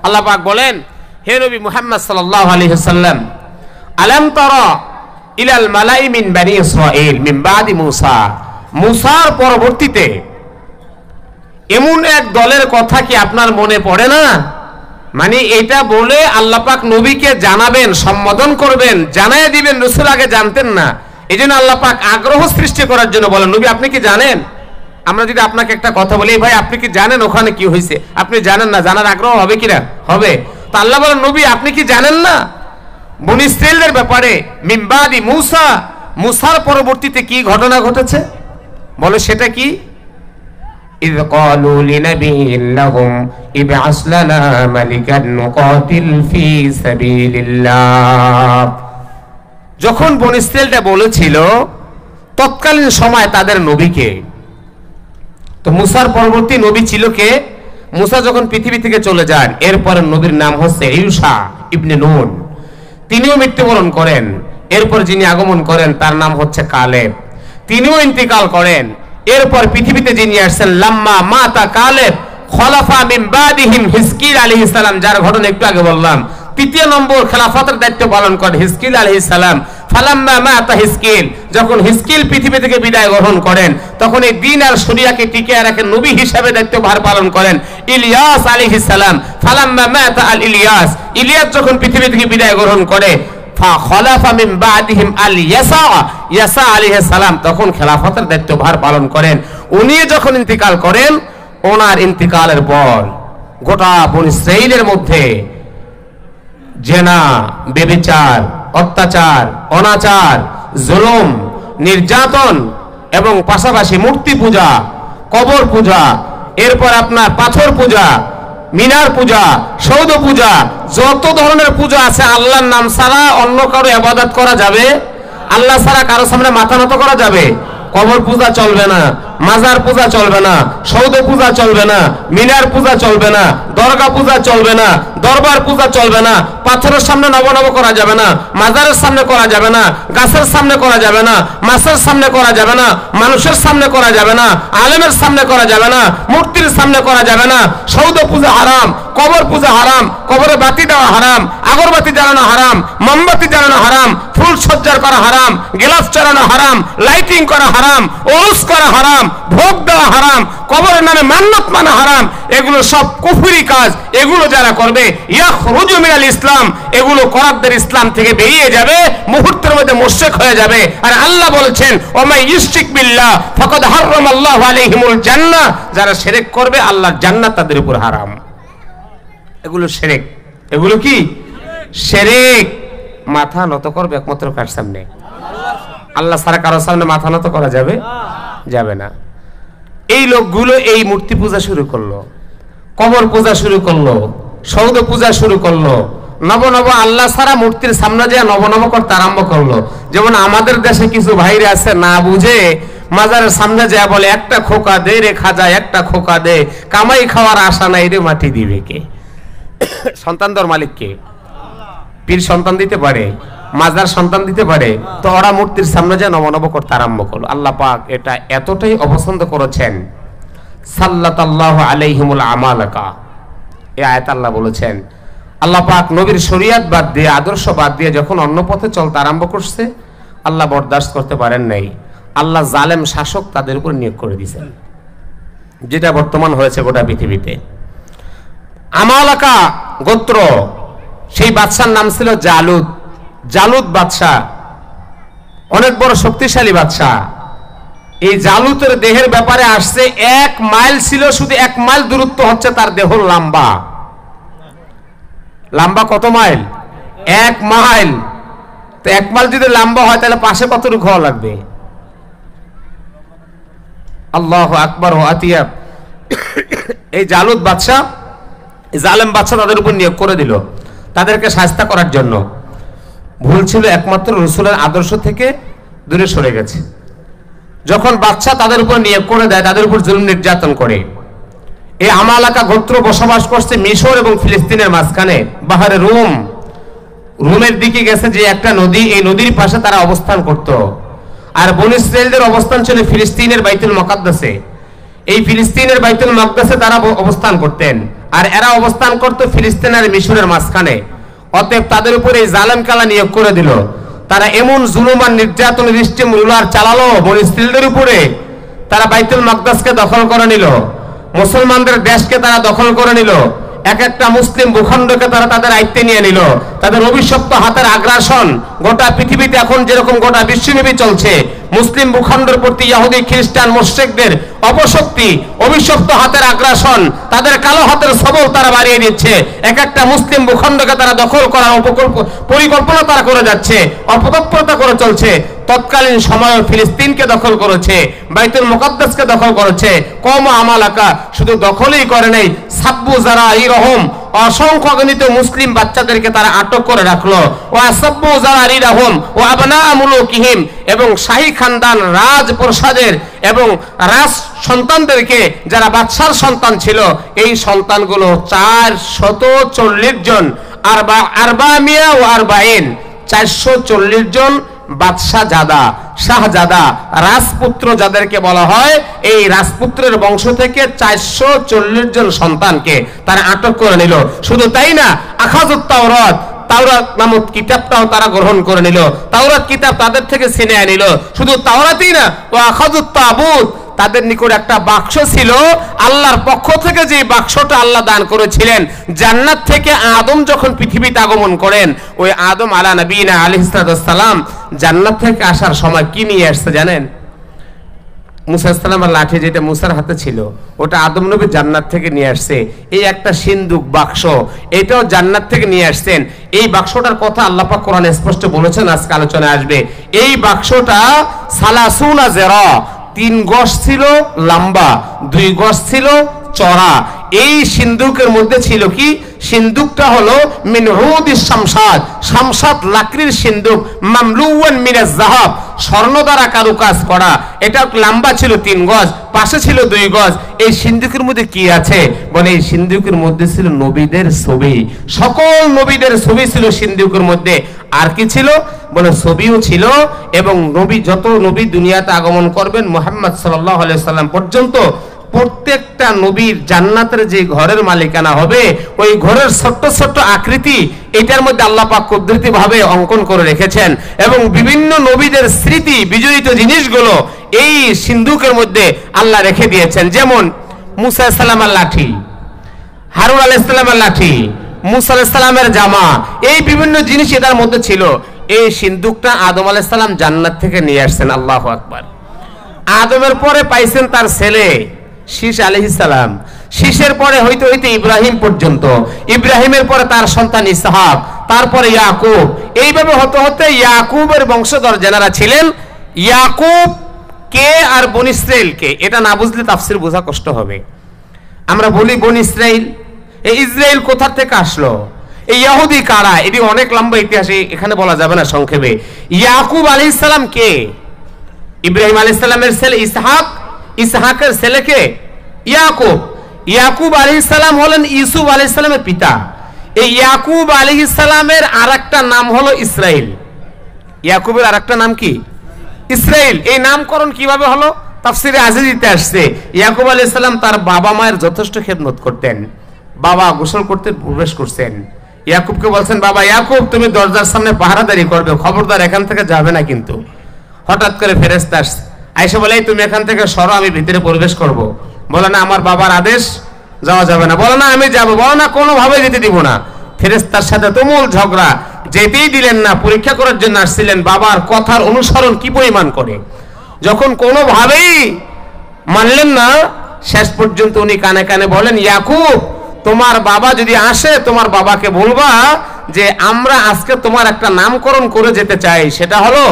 আল্লাহ পাক বলেন, হে নবী মুহাম্মদ সাল্লাল্লাহু আলাইহি ওয়াসাল্লাম, আলাম তারা ইলাল মালাই মিন বনি ইসরাঈল মিন বাদি মূসা, মূসার পরবর্তীতে এমন এক দলের কথা কি আপনার মনে পড়ে না? মানে এটা বলে আল্লাহ পাক নবীকে জানাবেন, সম্বোধন করবেন, জানায় দিবেন, রাসূল আগে জানতেন না। এইজন্য আল্লাহ পাক আগ্রহ সৃষ্টি করার জন্য বলেন, নবী আপনি কি জানেন? আমরা যদি আপনাকে একটা কথা বলি, ভাই আপনি কি জানেন ওখানে কি হয়েছে? আপনি জানেন না, জানার আগ্রহ হবে কিনা? হবে। তো আল্লাহ বলেন, নবী আপনি কি জানেন না বনী ইসরাঈলের ব্যাপারে মিন বাদি মূসা, মূসার পরবর্তীতে কি ঘটনা ঘটেছে? বলে সেটা কি? إذ قالوا لنبي لهم ابعث لنا ملكا نقاتل في سبيل الله, যখন বনী ইসরাঈলটা বলেছিল তৎকালীন সময় তাদের নবীকে, তো মূসার পরবর্তী নবী ছিল কে? মূসা যখন পৃথিবী থেকে চলে যান, এরপর নবীর নাম হচ্ছে ইউশা ইবনে নুন, তিনিও মৃত্যুবরণ করেন। এরপর যিনি আগমন করেন তার নাম হচ্ছে কালেব, তিনিও ইন্তিকাল করেন। এরপর পৃথিবীতে যিনি আসছেন লাম্মা মাতা কালেব খলাফা মিন বাদিহিম হিজকিল আলাইহিস সালাম, যার ঘটনা একটু আগে বললাম, তৃতীয় নম্বর খেলাফতের দায়িত্ব পালন করেন হিজকিল আলাইহিস সালাম। ফালাম্মা মাতা হিজকিল, যখন হিজকিল পৃথিবী থেকে বিদায় গ্রহণ করেন, তখন এই দ্বীন আর শরিয়াকে টিকিয়ে রাখেন নবী হিসাবে দায়িত্বভার পালন করেন ইলিয়াস আলাইহিস সালাম। ফালাম্মা মাতা আল ইলিয়াস, ইলিয়াস যখন পৃথিবী থেকে বিদায় গ্রহণ করে, ফাখলাফা মিন বাদিহিম আল ইয়াসা, ইয়াসা আলাইহিস সালাম তখন খেলাফতের দায়িত্বভার পালন করেন। উনি যখন ইন্তিকাল করেন, ওনার ইন্তিকালের পর গোটা বনী ইসরাঈলের মধ্যে জেনা, ব্যভিচার, অত্যাচার, অনাচার, জুলুম, নির্যাতন এবং পাশাপাশি মূর্তি পূজা, কবর পূজা, এরপর আপনার পাথর পূজা, মিনার পূজা, সৌধ পূজা, যত ধরনের পূজা আছে আল্লাহর নাম ছাড়া অন্য কারো ইবাদত করা যাবে? আল্লাহ ছাড়া কারো সামনে মাথা নত করা যাবে? কবর পূজা চলবে না, মাজার পূজা চলবে না, সৌধ পূজা চলবে না, মিনার পূজা চলবে না, দরগা পূজা চলবে না, দরবার পূজা চলবে না, পাথরের সামনে নবনব করা যাবে না, মাজারের সামনে করা যাবে না, গাছের সামনে করা যাবে না, মাছের সামনে করা যাবে না, মানুষের সামনে করা যাবে না, আলেমের সামনে করা যাবে না, মূর্তির সামনে করা যাবে না। সৌধ পূজা হারাম, কবর পূজা হারাম, কবরে বাতি দেওয়া হারাম, আগরবাতি জ্বালানো হারাম, মোমবাতি জ্বালানো হারাম, ফুল সজ্জার করা হারাম, গিলাফ চড়ানো হারাম, লাইটিং করা হারাম, ওরস করা হারাম, ভোগ দেওয়া হারাম, কবরের নামে মান্নত মানা হারাম। এগুলো সব কুফরি কাজ। এগুলো যারা করবে ইয়াখরুজু মিনাল ইসলাম, এগুলো করারদের ইসলাম থেকে বেরিয়ে যাবে, মুহূর্তের মধ্যে মুশরিক হয়ে যাবে। আর আল্লাহ বলেছেন ওমাই ইউশরিক বিল্লাহ ফাকাদ হারামাল্লাহু আলাইহিমুল জান্নাহ, যারা শিরক করবে আল্লাহর জান্নাত তাদের উপর হারাম। এগুলো শিরক। এগুলো কি শিরক? মাথা নত করবে একমাত্র কার সামনে? আল্লাহ ছাড়া কারো সামনে মাথা নত করা যাবে? যাবে না। এই লোকগুলো এই মূর্তি পূজা শুরু করলো, কবর পূজা শুরু করলো, সৌধ পূজা শুরু করলো, নব নব আল্লাহ ছাড়া মূর্তির সামনে যে নব নব করতে আরম্ভ করলো। যেমন আমাদের দেশে কিছু ভাইরা আছে না বুঝে মাজারের সামনে যা বলে একটা খোকা দে রে খাজা, একটা খোকা দে, কামাই খাওয়ার আশা নাই রে, মাটি দিবে কে? সন্তান দর মালিক কে? পীর সন্তান দিতে পারে, মাজার সন্তান দিতে পারে। তো ওরা মূর্তির সামনে যে নব নব করতে আরম্ভ করলো। আল্লাহ পাক এটা এতটাই অপছন্দ করেছেন, সাল্লাতাল্লাহু আলাইহিমুল আমালাকা, এই আয়াত আল্লাহ বলেছেন। আল্লাহ পাক নবীর শরীয়ত বাদ দিয়ে, আদর্শ বাদ দিয়ে যখন অন্য পথে চলতে আরম্ভ করছে, আল্লাহ বরদাস্ত করতে পারেন নাই। আল্লাহ জালেম শাসক তাদের উপর নিয়োগ করে দিয়েছেন, যেটা বর্তমান হয়েছে গোটা পৃথিবীতে। আমালাকা গোত্র, সেই বাদশার নাম ছিল জালুত। জালুত বাদশাহ অনেক বড় শক্তিশালী বাদশাহ। এই জালুতের দেহের ব্যাপারে আসছে 1 মাইল ছিল, শুধু 1 মাইল দূরত্ব হচ্ছে তার দেহ লম্বা। লম্বা কত মাইল? 1 মাইল। তো 1 মাইল যদি লম্বা হয় তাহলে পাশে কতটুকু হওয়া লাগবে? আল্লাহু আকবার ওয়া আতিয়াব। এই জালুত বাদশাহ, জালেম বাদশাহ তাদের উপর নিয়োগ করে দিল তাদেরকে শাস্তি করার জন্য। ভুল ছিল একমাত্র রাসূলের আদর্শ থেকে দূরে সরে গেছে। যখন বাদশাহ তাদের উপর নিয়োগ করে দেয়, তাদের উপর জুলুম নির্যাতন করে। এই আমালাকা গোত্র বসবাস করছে মিশর এবং ফিলিস্তিনের মাঝখানে, বাহারে রুম। রুমের দিকে গেছে যে একটা নদী, এই নদীর পাশে তারা অবস্থান করত। আর বনী ইসরাঈলদের অবস্থান ছিল ফিলিস্তিনের বাইতুল মুকাদ্দাসে। এই ফিলিস্তিনের বাইতুল মুকাদ্দাসে তারা অবস্থান করতেন। আর এরা অবস্থান করত ফিলিস্তিন আর মিশরের মাঝখানে। অতএব তাদের উপরে এই জালেম কালা নিয়োগ করে দিল। তারা এমন জুলুম আর নির্যাতন স্টিম রুলার চালালো বনি ইসরাইলদের উপরে। তারা বাইতুল মাকদাসকে দখল করে নিল, মুসলমানদের দেশকে তারা দখল করে নিল, এক একটা মুসলিম ভূখণ্ডকে তারা তাদের আয়ত্তে নিয়ে নিল। তাদের অভিশপ্ত হাতের আগ্রাসন গোটা পৃথিবীতে এখন যেরকম গোটা বিশ্বব্যাপী চলছে, মুসলিম ভূখণ্ডের প্রতি ইহুদি খ্রিস্টান মুশরিকদের অপশক্তি, অভিশপ্ত হাতের আগ্রাসন, তাদের কালো হাতের সবল তারা বাড়িয়ে দিচ্ছে। এক একটা মুসলিম ভূখণ্ডকে তারা দখল করার পরিকল্পনা তারা করে যাচ্ছে, অপতৎপরতা করে চলছে। তৎকালীন সময়ে ফিলিস্তিনকে দখল করেছে, বাইতুল মুকাদ্দাসকে দখল করেছে। কম আমালাকা শুধু দখলই করে নাই, সাব্বু যারা এই রকম অসংখ্য গণিত মুসলিম বাচ্চাদেরকে তারা আটক করে রাখলো। ও আসাব্বু যারা এই রকম ও আবনা মুলুকিহিম, এবং শাহী খানদান রাজপ্রসাদের এবং রাজ সন্তানদেরকে, যারা বাদশার সন্তান ছিল, এই সন্তানগুলো 440 জন, আরবামিয়া ও আরবাইন, 440 জন বাদশা জাদা, শাহজাদা, রাজপুত্র যাদেরকে বলা হয়, এই রাজপুত্রের বংশ থেকে 440 জন সন্তানকে তারা আটক করে নিল। শুধু তাই না, আখাজুত তাওরাত, তাওরাত নামক কিতাবটাও তারা গ্রহণ করে নিল। তাওরাত কিতাব তাদের থেকে ছিনিয়ে নিল। শুধু তাওরাতই না, ও আখাজুত তাবুত, তাদের নিকট একটা বাক্স ছিল, আল্লাহর পক্ষ থেকে যে বাক্সটা আল্লাহ দান করেছিলেন। জান্নাত থেকে আদম যখন পৃথিবীতে আগমন করেন, ওই আদম আলা নবীনা আলাইহিস সালাম জান্নাত থেকে আসার সময় কি নিয়ে আসছে জানেন? মুসা সালামের লাঠি, যেটা মুসার হাতে ছিল, ওটা আদম নবী জান্নাত থেকে নিয়ে আসছে। এই একটা সিন্দুক বাক্স, এটাও জান্নাত থেকে নিয়ে আসছেন। এই বাক্সটার কথা আল্লাহ পাক কোরআনে স্পষ্ট বলেছেন, আজকে আলোচনায় আসবে। এই বাক্সটা সালাসুনা জিরা, 3 গজ ছিল লম্বা, 2 গজ ছিল চড়া। এই সিন্দুকের মধ্যে ছিল কি? সিন্দুকটা হলো মিন উদিস শামসাদ, শামসাদ লাকড়ির সিন্দুক, মামলুয়ান মিনাজ যাহাব, স্বর্ণ দ্বারা কারুকাজ করা। এটা লম্বা ছিল 3 গজ, পাশে ছিল 2 গজ। এই সিন্দুকের মধ্যে কি আছে? বলে এই সিন্দুকের মধ্যে ছিল নবীদের ছবি, সকল নবীদের ছবি ছিল সিন্দুকের মধ্যে। আর কি ছিল? বলে ছবিও ছিল, এবং নবী, যত নবী দুনিয়াতে আগমন করবেন মুহাম্মদ সাল্লাল্লাহু আলাইহি সাল্লাম পর্যন্ত, প্রত্যেকটা নবীর জান্নাতের যে ঘরের মালিকানা হবে, ওই ঘরের ছোট্ট ছোট্ট আকৃতি এটার মধ্যে আল্লাহ পাক কুদরতি ভাবে অঙ্কন করে রেখেছেন। এবং বিভিন্ন নবীদের স্মৃতি বিজড়িত জিনিসগুলো এই সিন্দুকের মধ্যে আল্লাহ রেখে দিয়েছেন। যেমন মুসা আলাইহিস সালামের লাঠি, হারুন আলাইহিস সালামের লাঠি, মুসা আলাইহিস সালামের জামা, এই বিভিন্ন জিনিস এটার মধ্যে ছিল। এই সিন্দুকটা আদম আলাইহিস সালাম জান্নাত থেকে নিয়ে আসছেন। আল্লাহু আকবার। আদমের পরে পাইছেন তার ছেলে শীষ আলাইহিস সালাম, শীষের পরে হইতে হইতে ইব্রাহিম পর্যন্ত, ইব্রাহিমের পরে তার সন্তান ইসহাক, তারপরে ইয়াকুব। এইভাবে হতে হতে ইয়াকুবের বংশধর যারা ছিলেন, ইয়াকুব কে আর বনি ইসরাইল কে, এটা না বুঝলে তাফসীর বোঝা কষ্ট হবে। আমরা বলি বনি ইসরাইল, এই ইসরাইল কোথা থেকে আসলো, এই ইহুদি কারা, এটি অনেক লম্বা ইতিহাস, এখানে বলা যাবে না সংক্ষেপে। ইয়াকুব আলাইহিস সালাম কে? ইব্রাহিম আলাইহিস সালামের ছেলে ইসহাক, ইসহাকের ছেলে কে? ইয়াকুব। ইয়াকুব আলাইহিস সালাম হলেন ইউসুফ আলাইহিস সালামের পিতা। এই ইয়াকুব আলাইহিস সালামের আরেকটা নাম হলো ইসরাইল। ইয়াকুবের আরেকটা নাম কি? ইসরাইল। এই নামকরণ কিভাবে হলো? তাফসীরে আজিজিতে আসছে, ইয়াকুব আলাইহিস সালাম তার বাবা মায়ের যথেষ্ট খেদমত করতেন। বাবা গোসল করতে প্রবেশ করছেন, ইয়াকুবকে বলছেন, বাবা ইয়াকুব তুমি দরজার সামনে পাহারাদারি করবে, খবরদার এখান থেকে যাবে না কিন্তু। হঠাৎ করে ফেরেশতা আসছে, আয়েশা বলে তুমি এখান থেকে সরো, আমি ভিতরে প্রবেশ করব। বলে না আমার বাবার আদেশ, যাওয়া যাবে না। বলে না আমি যাব। বলে না কোনোভাবে যেতে দিব না। ফেরেশতার সাথে তুমুল ঝগড়া, যেতেই দিলেন না। পরীক্ষা করার জন্য আসছিলেন বাবার কথার অনুসরণ কি পরিমাণ করে। যখন কোনোভাবেই মানলেন না, শেষ পর্যন্ত উনি কানে কানে বলেন, ইয়াকুব তোমার বাবা যদি আসে, তোমার বাবাকে বলবা যে আমরা আজকে তোমার একটা নামকরণ করে যেতে চাই, সেটা হলো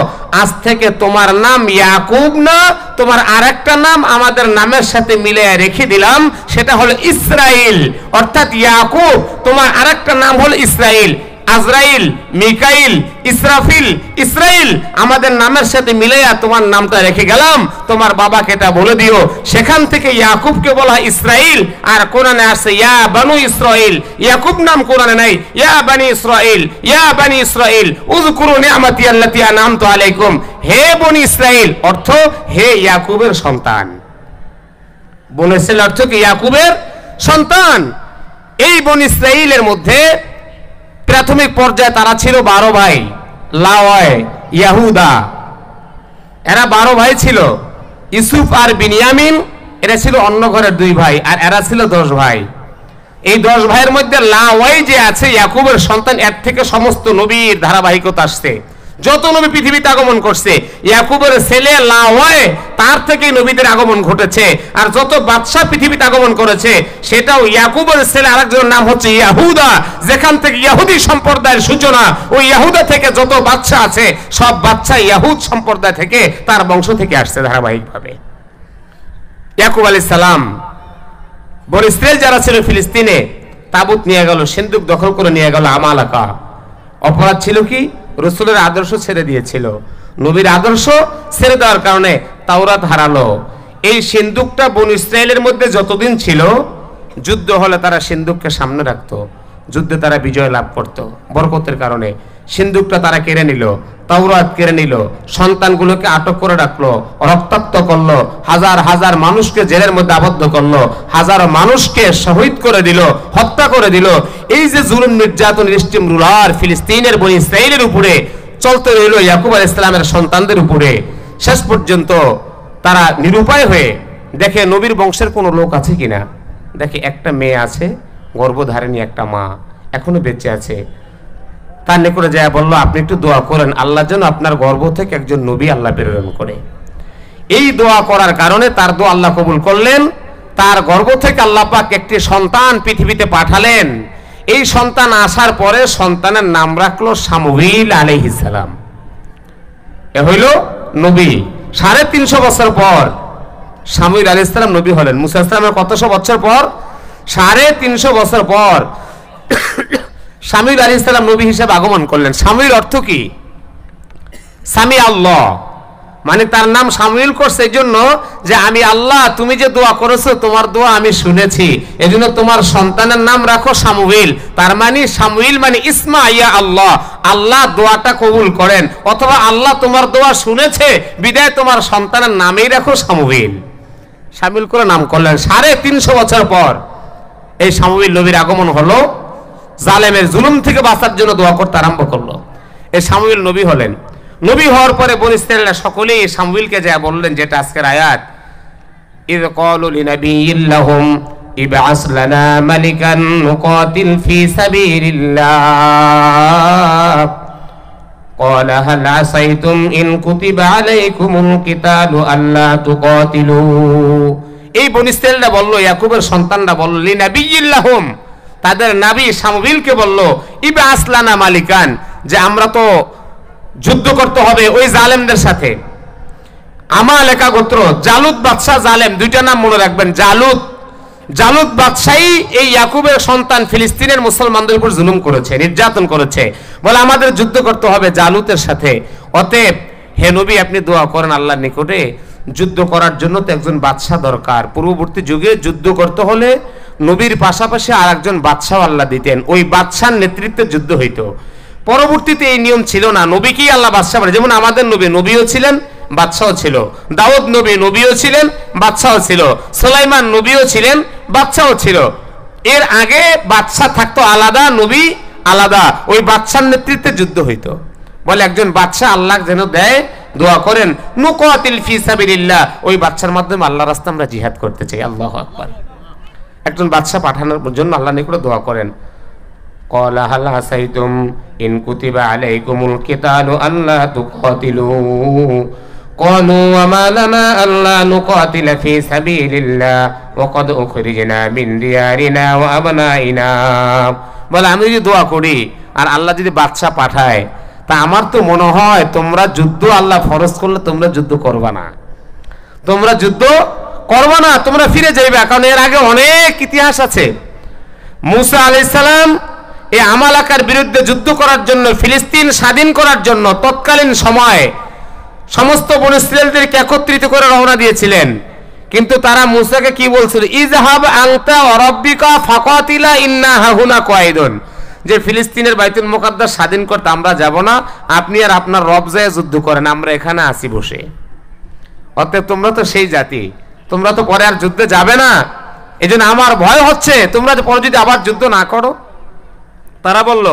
আজ থেকে তোমার নাম ইয়াকুব না, তোমার আরেকটা নাম আমাদের নামের সাথে মিলিয়ে রেখে দিলাম, সেটা হলো ইসরাইল। অর্থাৎ ইয়াকুব, তোমার আরেকটা নাম হলো ইসরাইল। আজরাইল, মিকাইল, ইসরাফিল, ইসরাইল আমাদের নামের সাথে মিলাইয়া তোমার নামটা রেখে গেলাম, তোমার বাবাকে এটা বলে দিও। সেখান থেকে ইয়াকুবকে বলা হয় ইসরাইল। আর কোরআনে আসছে ইয়া বানু ইসরাইল, ইয়াকুব নাম কোরআনে নাই, ইয়া বানি ইসরাইল, ইয়া বানি ইসরাইল উযকুরু নি'মাতি আল্লাতী আন'আমতু আলাইকুম। হে বনি ইসরাইল অর্থ হে ইয়াকুবের সন্তান। বনি ইসরাইল অর্থ কি? ইয়াকুবের সন্তান। এই বনী ইসরাঈলের মধ্যে প্রাথমিক পর্যায়ে তারা ছিল 12 ভাই, লাওয়, ইয়াহুদা, এরা 12 ভাই ছিল। ইউসুফ আর বিনিয়ামিন এরা ছিল অন্য ঘরের 2 ভাই, আর এরা ছিল 10 ভাই। এই 10 ভাইয়ের মধ্যে লাওয় যে আছে ইয়াকুবের সন্তান, এর থেকে সমস্ত নবীর ধারাবাহিকতা আসছে। যত নবী পৃথিবীতে আগমন করছে, ইয়াকুবের ছেলে লাওয় তার থেকে নবীদের আগমন ঘটেছে। আর যত বাদশাহ পৃথিবীতে আগমন করেছে সেটাও ইয়াকুবের ছেলে আরেকজনের নাম হচ্ছে ইয়াহুদা, যেখান থেকে ইহুদি সম্প্রদায়ের সূচনা। ওই ইয়াহুদা থেকে যত বাদশাহ আছে সব বাদশাহ ইয়াহুদ সম্প্রদায় থেকে, তার বংশ থেকে আসছে ধারাবাহিকভাবে। ইয়াকুব আলাইহিস সালাম বনী ইসরাঈল যারা ছিল ফিলিস্তিনে, তাবুত নিয়ে গেল, সিন্দুক দখল করে নিয়ে গেল আমালাকা। অপরাধ ছিল কি? রাসূলের আদর্শ ছেড়ে দিয়েছিল। নবীর আদর্শ ছেড়ে দেওয়ার কারণে তাওরাত হারালো। এই সিন্দুকটা বনী ইসরাঈলের মধ্যে যতদিন ছিল, যুদ্ধ হলে তারা সিন্দুককে সামনে রাখতো, যুদ্ধে তারা বিজয় লাভ করত। বরকতের কারণে সিন্দুকটা তারা কেড়ে নিল, তাওরাত কেড়ে নিল, সন্তানগুলোকে আটক করে রাখলো, রক্তাক্ত করলো, হাজার হাজার মানুষকে জেলের মধ্যে আবদ্ধ করলো, হাজারো মানুষকে শহীদ করে দিল, হত্যা করে দিল। এই যে জুলুম, নির্যাতন, স্টিম রুলার ফিলিস্তিনের বনী ইসরাঈলের উপরে চলতে রইল ইয়াকুব আলাইহিস সালামের সন্তানদের উপরে। শেষ পর্যন্ত তারা নিরুপায় হয়ে দেখে নবীর বংশের কোনো লোক আছে কিনা। দেখে একটা মেয়ে আছে, গর্ভধারিণী একটা মা, এখনো বেঁচে আছে। তার নিকটে যায় বলল, আপনি একটু দোয়া করেন আল্লাহ যেন আপনার গর্ভ থেকে একজন নবী আল্লাহ প্রেরণ করে। এই দোয়া করার কারণে তার দোয়া আল্লাহ কবুল করলেন। তার গর্ভ থেকে আল্লাহ পাক একটি সন্তান পৃথিবীতে পাঠালেন। এই সন্তান আসার পরে সন্তানের নাম রাখলো শামুইল আলাইহিস সালাম। এ হইল নবী। 350 বছর পর শামুইল আলাইহিস সালাম নবী হলেন। মুসা আলাইহিস সালামের কতশো বছর পর? 350 বছর পর শামুইল আলাইহিস সালাম নবী হিসেবে আগমন করলেন। শামুইল অর্থ কি? সামি আল্লাহ, মানে তার নাম শামুইল করছে এই জন্য যে আমি আল্লাহ, তুমি যে দোয়া করেছো তোমার দোয়া আমি শুনেছি, এজন্য তোমার সন্তানের নাম রাখো শামুইল। তার মানে শামুইল মানে ইসমা ইয়া আল্লাহ, আল্লাহ দোয়াটা কবুল করেন, অথবা আল্লাহ তোমার দোয়া শুনেছে বিদায় তোমার সন্তানের নামেই রাখো শামুইল। শামুইল করে নাম করলেন। 350 বছর পর এই শামুইল নবীর আগমন হলো। জালেমের জুলুম থেকে বাঁচার জন্য দোয়া করতে আরম্ভ করলো। এই শামুইল নবী হলেন। নবী হওয়ার পরে বনী ইসরাঈলরা সকলেই শামুইলকে যা বললেন, যেটা আজকের আয়াত, ইয ক্বালু লিনাবিয়্যিন লাহুম ইবআস লানা মালিকান নুকাতিল ফি সাবিলিল্লাহ ক্বালা হাল আসাইতুম ইন কুতিবা আলাইকুমুল কিতালু আল্লা তুকাতিলু। এই বনী ইসরাঈলরা বলল, ইয়াকুবের সন্তানরা বলল, লিনাবিয়্যিন লাহুম, তাদের নবী শামুইলকে বলল, ইবআস লানা মালিকান, যে আমরা তো যুদ্ধ করতে হবে ওই জালেমদের সাথে। আমালেকা গোত্র, জালুত বাদশাহ জালেম, দুইটা নাম মনে রাখবেন। জালুত বাদশাহী এই ইয়াকুবের সন্তান ফিলিস্তিনের মুসলমানদের উপর জুলুম করেছে, নির্যাতন করেছে। বলে আমাদের যুদ্ধ করতে হবে জালুতের সাথে। অতএব হে নবী আপনি দোয়া করেন আল্লাহর নিকটে, যুদ্ধ করার জন্য তো একজন বাদশাহ দরকার। পূর্ববর্তী যুগে যুদ্ধ করতে হলে নবীর পাশাপাশি আর একজন বাদশাহ আল্লাহ দিতেন, ওই বাদশার নেতৃত্বে যুদ্ধ হইতো। পরবর্তীতে এই নিয়ম ছিল না, নবীকেই আল্লাহ বাদশাহ বলে। যেমন আমাদের নবী নবীও ছিলেন, বাদশাহ ছিল। দাউদ নবী নবীও ছিলেন, বাদশাহ ছিল। সুলাইমান নবীও ছিলেন, বাদশাহ ছিল। এর আগে বাদশাহ থাকতো আলাদা, নবী আলাদা। ওই বাদশার নেতৃত্বে যুদ্ধ হইতো। বলে একজন বাদশাহ আল্লাহ যেন দেয়, দোয়া করেন নুকাতিল ফি সাবিলিল্লাহ, ওই বাদশার মাধ্যমে আল্লাহর রাস্তায় আমরা জিহাদ করতে চাই। আল্লাহু আকবার। একজন বাদশাহ পাঠানোর জন্য আল্লাহর নিকটে দোয়া করেন। ক্বালা হাল আসাইতুম ইন কুতিবা আলাইকুমুল কিতালু আল্লা তুকাতিলু ক্বালু ওয়া মা লানা আল্লা নুকাতিলা ফি সাবিলিল্লাহ ওয়া ক্বাদ উখরিজনা মিন দিয়ারিনা ওয়া আবনাইনা। বলে আমি যদি দোয়া করি আর আল্লাহ যদি বাদশাহ পাঠায়, তা আমার তো মনে হয় তোমরা যুদ্ধ আল্লাহ ফরজ করলে তোমরা যুদ্ধ করবা না, তোমরা ফিরে যাইবা। কারণ এর আগে অনেক ইতিহাস আছে। মুসা আলাইহিস সালাম এই আমালাকার বিরুদ্ধে যুদ্ধ করার জন্য, ফিলিস্তিন স্বাধীন করার জন্য তৎকালীন সময়ে সমস্ত বনী ইসরাঈলদেরকে একত্রিত করে রওনা দিয়েছিলেন। কিন্তু তারা মুসাকে কি বলছিল? ইযহাব আনতা ওয়া রাব্বিকা ফাকাতিলা ইন্না হাহুনা কায়িদুন, যে ফিলিস্তিনের বাইতুল মুকাদ্দাস স্বাধীন করতে আমরা যাব না, আপনি আর আপনার রব যায় যুদ্ধ করেন, আমরা এখানে আছি বসে। অতএব তোমরা তো সেই জাতি, তোমরা তো পরে আর যুদ্ধে যাবে না, এজন্য আমার ভয় হচ্ছে তোমরা পরে যদি আবার যুদ্ধ না করো। তারা বলল,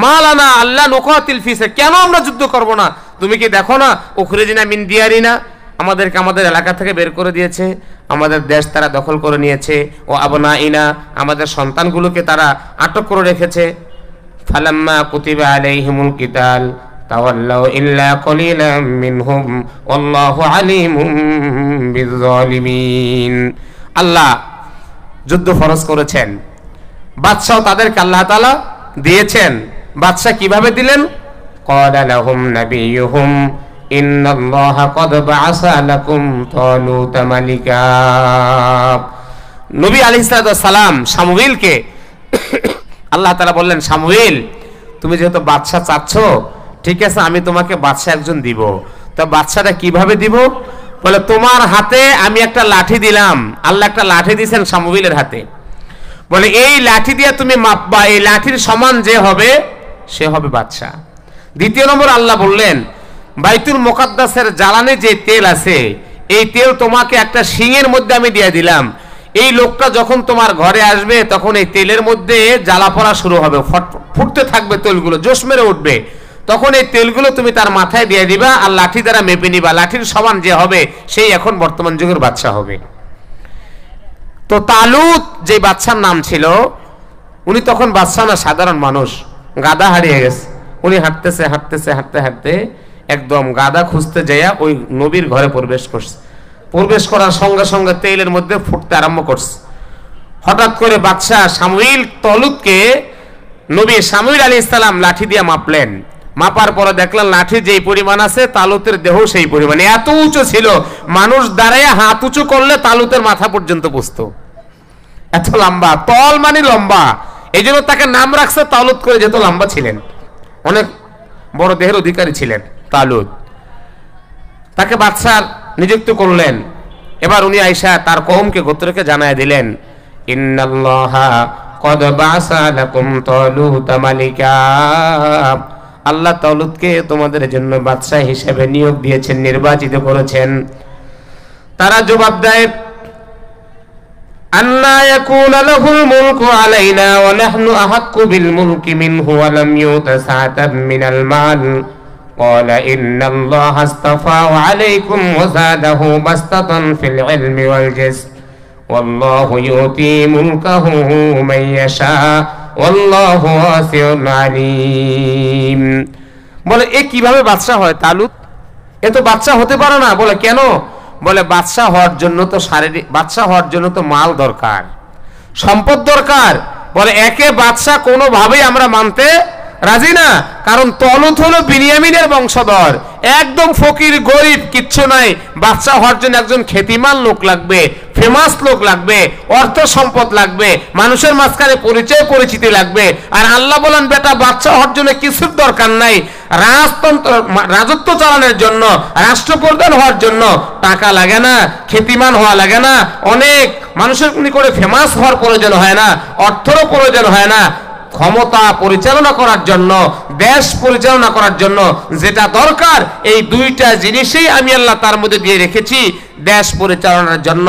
মালানা আল্লাহ নুকাতিল ফিসে, কেন আমরা যুদ্ধ করব না? তুমি কি দেখো না উখরিজিনা মিন দিয়ারিনা, আমাদেরকে আমাদের এলাকা থেকে বের করে দিয়েছে, আমাদের দেশ তারা দখল করে নিয়েছে, ও আবনাইনা, আমাদের সন্তানগুলোকে তারা আটক করে রেখেছে। ফালাম্মা কুতিবা আলাইহিমুল কিতাল তাওয়াল্লাউ ইল্লা কলিলাম মিনহুম ওয়াল্লাহু আলিমুম বিয-যালিমিন। আল্লাহ যুদ্ধ ফরজ করেছেন, বাদশাহ তাদেরকে আল্লাহ তাআলা দিয়েছেন। বাদশাহ কিভাবে দিলেন? ক্বালা লাহুম নাবিয়ুহুম ইন্নাল্লাহা ক্বাদ বা'আসা লাকুম তালুতা মালিকা। নবী আলাইহিস সালাম শামুয়েলকে আল্লাহ তাআলা বললেন, শামুয়েল তুমি যেহেতু বাদশা চাচ্ছ, ঠিক আছে আমি তোমাকে বাদশা একজন দিব। তো বাদশাটা কিভাবে দিব? বলে তোমার হাতে আমি একটা লাঠি দিলাম। আল্লাহ একটা লাঠি দিয়েছেন শামুয়েলের হাতে, বলে এই লাঠি দিয়ে তুমি মাপবা, এই লাঠির সমান যে হবে সে হবে বাদশা। দ্বিতীয় নম্বর আল্লাহ বললেন, বাইতুল মুকাদ্দাসের জ্বালানি যে তেল আছে, এই তেল তোমাকে একটা শিঙের মধ্যে আমি দিয়ে দিলাম। এই লোকটা যখন তোমার ঘরে আসবে তখন এই তেলের মধ্যে জ্বালা পড়া শুরু হবে, ফুটতে থাকবে তেলগুলো, জোশ মেরে উঠবে। তখন এই তেলগুলো তুমি তার মাথায় দিয়ে দিবা আর লাঠি দ্বারা মেপে নিবা, লাঠির সমান যে হবে সেই এখন বর্তমান যুগের বাদশা হবে। তো তালুত যে বাদশার নাম ছিল, উনি তখন বাদশা না, সাধারণ মানুষ, গাদা হারিয়ে গেছে। উনি হাঁটতেছে হাঁটতেছে হাঁটতে হাঁটতে একদম গাদা খুঁজতে যাইয়া ওই নবীর ঘরে প্রবেশ করছে। প্রবেশ করার সঙ্গে সঙ্গে তেলের মধ্যে ফুটতে আরম্ভ করছে। হঠাৎ করে বাদশাহ শামুয়েল তালুতকে নবী শামুয়েল আলাইহিস সালাম লাঠি দিয়ে মাপলেন। মাপার পরে দেখলেন লাঠি যেই পরিমাণ আছে তালুতের দেহ সেই পরিমাণ, এত উঁচু ছিল, মানুষ দাঁড়ায় হাত উঁচু করলে তালুতের মাথা পর্যন্ত পুষত, এত লম্বা। তল মানে লম্বা, এই জন্য তাকে নাম রাখছে তালুত করে, যেহেতু লম্বা ছিলেন, অনেক বড় দেহের অধিকারী ছিলেন তালুত। তাকে বাদশার নিযুক্ত করলেন। এবার উনি আয়েশা তার কওমকে গোত্রকে জানায় দিলেন, ইন্নাল্লাহা ক্বাদ বা'আসা লাকুম তালুতা মালিকা, আল্লাহ তালুতকে তোমাদের জন্য বাদশা হিসেবে নিয়োগ দিয়েছেন, নির্বাচিত করেছেন। তারা জবাব দেয়, আন্না ইয়াকুনা লাহুল মুলকু আলাইনা ওয়া নাহনু আহাক্কু বিল মুলকি মিনহু ওয়া লাম ইউতা সাআতাম মিনাল মাল। قال إن الله اصطفاه عليكم وزاده بسطة في العلم والجسم والله يؤتي ملكه من يشاء والله واسع عليم। বলে এ কিভাবে বাদশা হয় তালুত? এ তো বাদশা হতে পারে না। বলে কেন? বলে বাদশা হওয়ার জন্য তো শারীরিক, বাদশা হওয়ার জন্য তো মাল দরকার, সম্পদ দরকার। বলে একে বাদশা কোনোভাবেই আমরা মানতে রাজি না, কারণ তালুত হলো বিনিয়ামিনের বংশধর, একদম ফকির গরিব, কিচ্ছু নাই। বাদশা হওয়ার জন্য একজন খ্যাতিমান লোক লাগবে, ফেমাস লোক লাগবে, অর্থ সম্পদ লাগবে, মানুষের মাঝখানে পরিচয় পরিচিতি লাগবে। আর আল্লাহ বলেন, বেটা বাদশা হওয়ার জন্য কিছুর দরকার নাই, রাজতন্ত্র রাজত্ব চালানোর জন্য, রাষ্ট্রপ্রধান হওয়ার জন্য টাকা লাগে না, খ্যাতিমান হওয়া লাগে না, অনেক মানুষের নিকটে ফেমাস হওয়ার প্রয়োজন হয় না, অর্থেরও প্রয়োজন হয় না। ক্ষমতা পরিচালনা করার জন্য, দেশ পরিচালনা করার জন্য যেটা দরকার, এই দুইটা জিনিসই আমি আল্লাহ তার মধ্যে দিয়ে রেখেছি। দেশ পরিচালনার জন্য,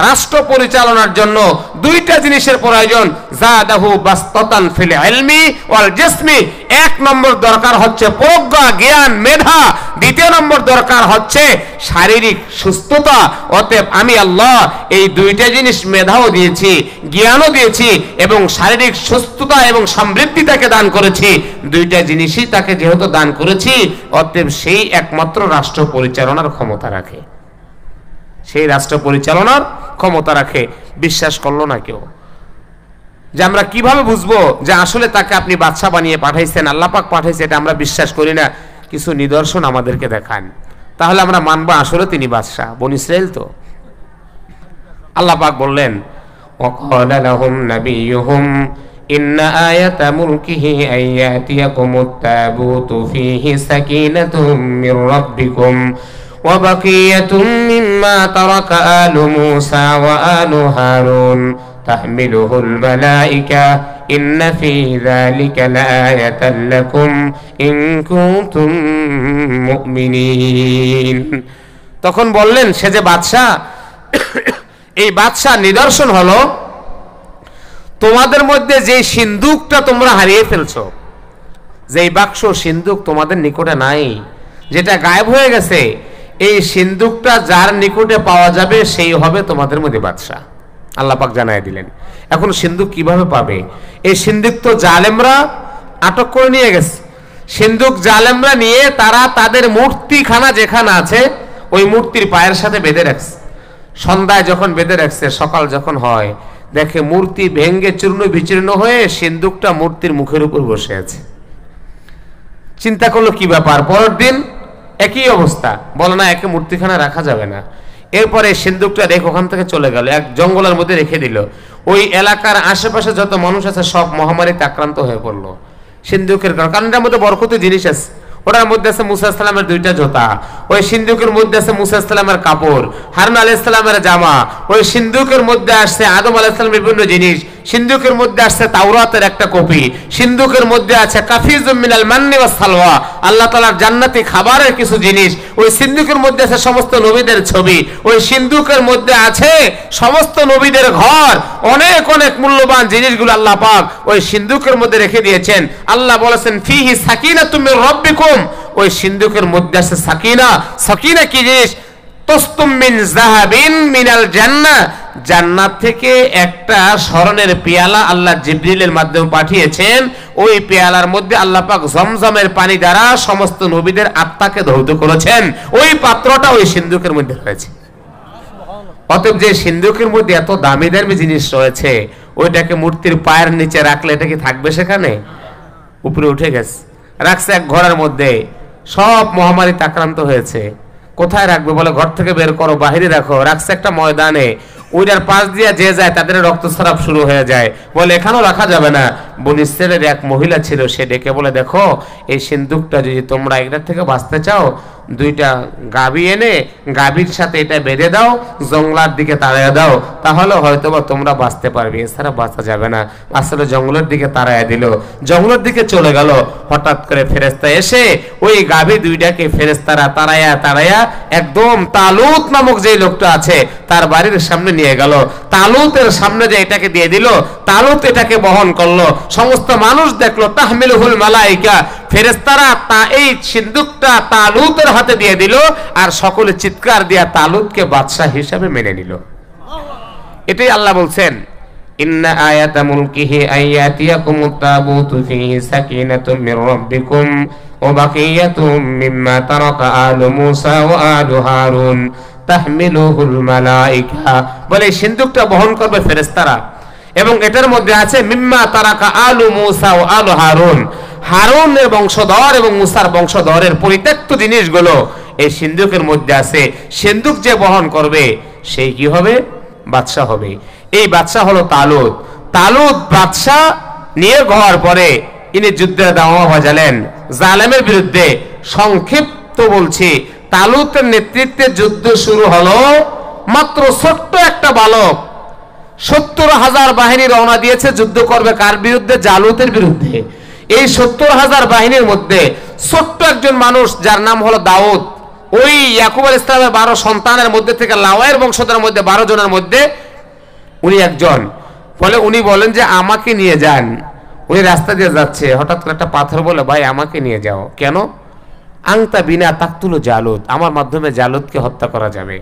রাষ্ট্র পরিচালনার জন্য দুইটা জিনিসের প্রয়োজন। জাদাহু বাসতাতান ফিল ইলমি ওয়াল জিসমি। এক নম্বর দরকার হচ্ছে প্রজ্ঞা, জ্ঞান, মেধা। দ্বিতীয় নম্বর দরকার হচ্ছে শারীরিক সুস্থতা। অতএব আমি আল্লাহ এই দুইটা জিনিস, মেধাও দিয়েছি, জ্ঞানও দিয়েছি এবং শারীরিক সুস্থতা এবং সমৃদ্ধি তাকে দান করেছি। দুইটা জিনিসই তাকে যেহেতু দান করেছি, অতএব সেই একমাত্র রাষ্ট্র পরিচালনার ক্ষমতা রাখে, সেই রাষ্ট্র পরিচালনার ক্ষমতা রাখে। বিশ্বাস করলো না কেউ। যে আমরা কিভাবে বুঝবো যে আসলে তাকে আপনি বাদশা বানিয়ে পাঠাইছেন, আল্লাহ পাক পাঠাইছে, এটা আমরা বিশ্বাস করি না। কিছু নিদর্শন আমাদেরকে দেখান, তাহলে আমরা মানবো আসলে তিনি বাদশা। বনি ইসরাইল তো। আল্লাহ পাক বললেন, ওয়াকালা লাহুম নাবিয়ুহুম ইন্না আয়াতা মুলকিহি আইয়াতিয়াকুমুত তাবুতু ফীহি সাকিনাতুম মির রাব্বিকুম ওয়া বাকিয়াতুম মিম্মা তারাকা আলু মূসা ওয়া আলু হারুন তাহমিলুহুল মালাইকা ইন্না ফী যালিকা লাআয়াতাল লাকুম ইন কুনতুম মুমিনিন। তখন বললেন, সে যে বাদশা, এই বাদশা নিদর্শন হলো তোমাদের মধ্যে যে সিন্দুকটা তোমরা হারিয়ে ফেলছো, যেই বাক্স সিন্দুক তোমাদের নিকটে নাই, যেটা গায়েব হয়ে গেছে, এই সিন্দুকটা যার নিকটে পাওয়া যাবে সেই হবে তোমাদের মধ্যে বাদশা। আল্লাহ পাক জানাই দিলেন। এখন সিন্দুক কিভাবে পাবে? এই সিন্দুক তো জালেমরা আটক করে নিয়ে গেছে। সিন্দুক জালেমরা নিয়ে তারা তাদের মূর্তিখানা যেখানে আছে ওই মূর্তির পায়ের সাথে বেঁধে রাখছে। সন্ধ্যায় যখন বেঁধে রাখছে, সকাল যখন হয় দেখে মূর্তি ভেঙ্গে চূর্ণ বিচূর্ণ হয়ে সিন্দুকটা মূর্তির মুখের উপর বসে আছে। চিন্তা করলো কি ব্যাপার। পরের দিন একই অবস্থা, বলে না একে মূর্তিখানা রাখা যাবে না। এরপরে সিন্দুকটা রেখে ওখান থেকে চলে গেল, এক জঙ্গলের মধ্যে রেখে দিল। ওই এলাকার আশেপাশে যত মানুষ আছে সব মহামারীতে আক্রান্ত হয়ে পড়লো সিন্দুকের কারণ এটার মধ্যে বরকতি জিনিস আছে। ওটার মধ্যে আছে মুসা ইসলামের 2টা জোতা, ওই সিন্দুকের মধ্যে আছে মুসা ইসলামের কাপড়, হারুন আলাইহিস সালামের জামা, ওই সিন্দুকের মধ্যে আসছে আদম আলাইহিস সালামের বিভিন্ন জিনিস, সিন্দুকের মধ্যে আসছে তাওরাতের একটা কপি, সিন্দুকের মধ্যে আছে কাফিজুম মিনাল মান্নি ওয়াস সালওয়া, আল্লাহ তাআলার জান্নাতি খাবারের কিছু জিনিস, ওই সিন্দুকের মধ্যে আছে সমস্ত নবীদের ছবি, ওই সিন্দুকের মধ্যে আছে সমস্ত নবীদের ঘর, অনেক অনেক মূল্যবান জিনিসগুলো আল্লাহ পাক ওই সিন্দুকের মধ্যে রেখে দিয়েছেন। আল্লাহ বলেছেন ফিহি সাকিনাতুম মির রাব্বিকুম, ওই সিন্দুকের মধ্যে আছে সাকিনা। সাকিনা কি জিনিস? তসতুম মিন যাহাবিন মিনাল জান্নাহ, জান্নাত থেকে একটা স্বর্ণের পেয়ালা আল্লাহ জিবরিলের মাধ্যমে পাঠিয়েছেন। ওই পেয়ালার মধ্যে আল্লাহ পাক জমজমের পানি দ্বারা সমস্ত নবীদের আত্মাকে ধৌত করেছেন। ওই পাত্রটা ওই সিন্দুকের মধ্যে রয়েছে। অতএব যে সিন্দুকের মধ্যে এত দামি দামি জিনিস রয়েছে, ওইটাকে মূর্তির পায়ের নিচে রাখলে এটা কি থাকবে? সেখানে উপরে উঠে গেছে, রাখছে এক ঘরের মধ্যে। সব মহামারীতে আক্রান্ত হয়েছে, কোথায় রাখবে? বলে ঘর থেকে বের করো, বাহিরে রাখো। রাখছে একটা ময়দানে, ওইটার পাশ দিয়ে যে যায় তাদের রক্তস্রাব শুরু হয়ে যায়। বলে এখানেও রাখা যাবে না। বনি ইসরাইলের এক মহিলা ছিল, সে ডেকে বলে দেখো এই সিন্দুকটা যদি তোমরা এটার থেকে বাঁচতে চাও, 2টা গাভী এনে গাভীর সাথে এটা বেঁধে দাও, জঙ্গলার দিকে তাড়াইয়া দাও, তাহলে হয়তোবা তোমরা বাঁচতে পারবে, এছাড়া বাঁচা যাবে না। আসলে জঙ্গলের দিকে তাড়াইয়া দিল, জঙ্গলের দিকে চলে গেল। হঠাৎ করে ফেরেশতা এসে ওই গাভী 2টাকে ফেরেশতারা তাড়াইয়া একদম তালুত নামক যে লোকটা আছে তার বাড়ির সামনে নিয়ে গেল। তালুতের সামনে যে এটাকে দিয়ে দিল, তালুত এটাকে বহন করলো। সমস্ত মানুষ দেখলো, তাহমিলুহুল মালাইকা, ফেরেশতারা এই সিন্দুকটা তালুতের হাতে দিয়ে দিল, আর সকলে চিৎকার দিয়া তালুতকে বাদশা হিসাবে মেনে নিল। এটাই আল্লাহ বলছেন ইন্না আয়াতা মুলকিহি আয়াতিয়াকুমুত তাবুতু ফিহি সাকিনাতুম মির রাব্বিকুম ওয়া বাকিয়াতুম মিম্মা তারাকা আলু মূসা ওয়া আলু হারুন তাহমিলুহুল মালাইকা। বলে সিন্দুকটা বহন করবে ফেরেশতারা, এবং এটার মধ্যে আছে মিম্মা তারাকা আলু মূসা ওয়া আলু হারুন, হারুনের বংশধর এবং মূসার বংশধরের পরিত্যক্ত জিনিসগুলো এই সিন্দুকের মধ্যে আছে। সিন্দুক যে বহন করবে সেই কি হবে? বাদশা হবে। এই বাদশা হলো তালুত। তালুত বাদশা নিয়ে যাওয়ার পরে ইনি যুদ্ধের দাওয়া বাজালেন জালেমের বিরুদ্ধে। সংক্ষিপ্ত বলছি, তালুতের নেতৃত্বে যুদ্ধ শুরু হলো। মাত্র ছোট্ট একটা বালক 70,000 বাহিনী রওনা দিয়েছে, যুদ্ধ করবে কার বিরুদ্ধে? জালুতের বিরুদ্ধে। এই 70,000 বাহিনীর মধ্যে ছোট্ট একজন মানুষ যার নাম হলো দাউদ, ওই ইয়াকুব আলাইহিস সালামের 12 সন্তানের মধ্যে থেকে লাওয়ায়ের বংশধরের মধ্যে 12 জনের মধ্যে উনি একজন। ফলে উনি বলেন যে আমাকে নিয়ে যান। উনি রাস্তা দিয়ে যাচ্ছে, হঠাৎ করে একটা পাথর বলে ভাই আমাকে নিয়ে যাও। কেন? আংতা বিনা তাকতুল জালুত, আমার মাধ্যমে জালুতকে হত্যা করা যাবে।